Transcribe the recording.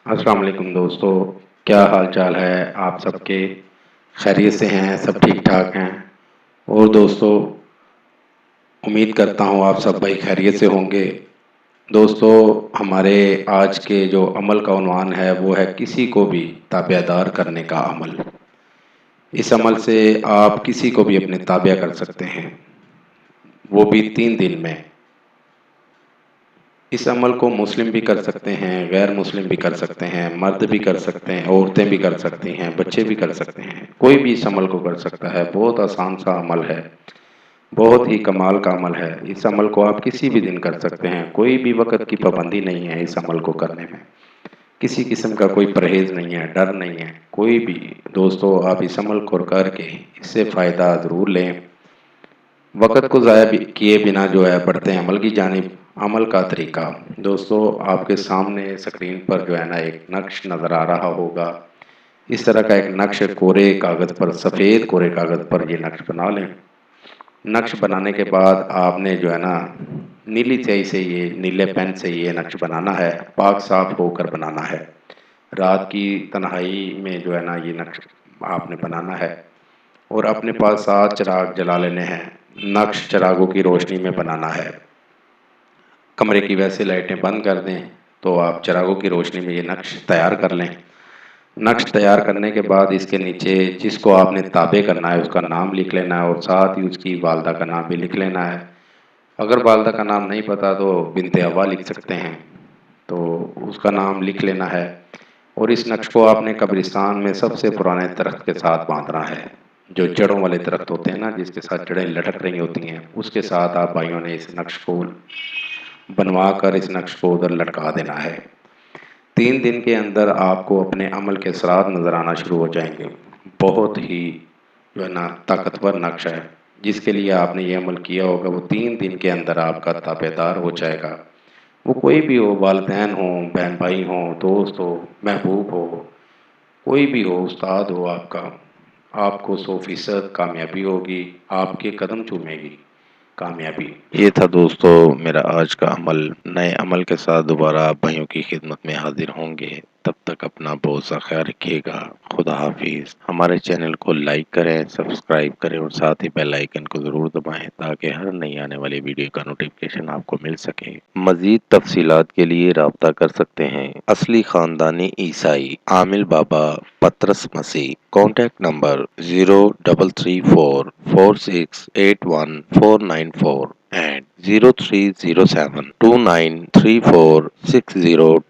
السلام علیکم دوستو، کیا حال چال ہے آپ سب کے؟ خیریت سے ہیں؟ سب ٹھیک ٹھاک ہیں؟ اور دوستو، امید کرتا ہوں آپ سب بھائی خیریت سے ہوں گے۔ دوستو، ہمارے آج کے جو عمل کا عنوان ہے وہ ہے کسی کو بھی تابع دار کرنے کا عمل۔ اس عمل سے آپ کسی کو بھی اپنے تابع کر سکتے ہیں، وہ بھی 3 دن میں۔ اس عمل کو مسلم بھی کر سکتے ہیں، غیر مسلم بھی کر سکتے ہیں، مرد بھی کر سکتے ہیں، عورتیں بھی کر سکتی ہیں، بچے بھی کر سکتے ہیں، کوئی بھی اس عمل کو کر سکتا ہے۔ بہت آسان سا عمل ہے، بہت ہی کمال کا عمل ہے۔ اس عمل کو آپ کسی بھی دن کر سکتے ہیں، کوئی بھی وقت کی پابندی نہیں ہے اس عمل کو کرنے میں، کسی قسم کا کوئی پرہیز نہیں ہے، ڈر نہیں ہے، کوئی بھی۔ دوستو، آپ اس عمل کو کر کے اس سے فائدہ ضرور لیں۔ وقت کو ضائع کیے بنا جو ہے بڑھتے ہیں عمل کی جانب۔ عمل کا طریقہ دوستو، آپ کے سامنے اسکرین پر جو ہے نا ایک نقش نظر آ رہا ہوگا۔ اس طرح کا ایک نقش کورے کاغذ پر، سفید کورے کاغذ پر یہ نقش بنا لیں۔ نقش بنانے کے بعد آپ نے جو ہے نا نیلی سیاہی سے، یہ نیلے پین سے یہ نقش بنانا ہے، پاک صاف ہو کر بنانا ہے۔ رات کی تنہائی میں جو ہے نا یہ نقش آپ نے بنانا ہے، اور اپنے پاس 7 چراغ جلا لینے ہیں۔ نقش چراغوں کی روشنی میں بنانا ہے۔ کمرے کی ویسے لائٹیں بند کر دیں تو آپ چراغوں کی روشنی میں یہ نقش تیار کر لیں۔ نقش تیار کرنے کے بعد اس کے نیچے جس کو آپ نے تابع کرنا ہے اس کا نام لکھ لینا ہے، اور ساتھ ہی اس کی والدہ کا نام بھی لکھ لینا ہے۔ اگر والدہ کا نام نہیں پتا تو بنت حوا لکھ سکتے ہیں، تو اس کا نام لکھ لینا ہے۔ اور اس نقش کو آپ نے قبرستان میں سب سے پرانے درخت کے ساتھ باندھنا ہے، جو جڑوں والے درخت ہوتے ہیں نا، جس کے ساتھ جڑیں لٹک رہی ہوتی ہیں، اس کے ساتھ آپ بھائیوں نے اس نقش کو بنوا کر اس نقش کو ادھر لٹکا دینا ہے۔ 3 دن کے اندر آپ کو اپنے عمل کے اثرات نظر آنا شروع ہو جائیں گے۔ بہت ہی جو ہے نا طاقتور نقش ہے، جس کے لیے آپ نے یہ عمل کیا ہوگا وہ 3 دن کے اندر آپ کا تابع دار ہو جائے گا۔ وہ کوئی بھی ہو، والدین ہوں، بہن بھائی ہوں، دوست ہو، محبوب ہو، کوئی بھی ہو، استاد ہو آپ کا، آپ کو 100% کامیابی ہوگی، آپ کے قدم چومے گی کامیابی۔ یہ تھا دوستو میرا آج کا عمل۔ نئے عمل کے ساتھ دوبارہ آپ بھائیوں کی خدمت میں حاضر ہوں گے۔ تب تک اپنا بہت سا خیال رکھیے گا۔ خدا حافظ۔ ہمارے چینل کو لائک کریں، سبسکرائب کریں، اور ساتھ ہی بیل آئیکن کو ضرور دبائیں تاکہ ہر نئی آنے والی ویڈیو کا نوٹیفکیشن آپ کو مل سکے۔ مزید تفصیلات کے لیے رابطہ کر سکتے ہیں۔ اصلی خاندانی عیسائی عامل بابا پطرس مسیح۔ Contact number 030446819494 and 0307293460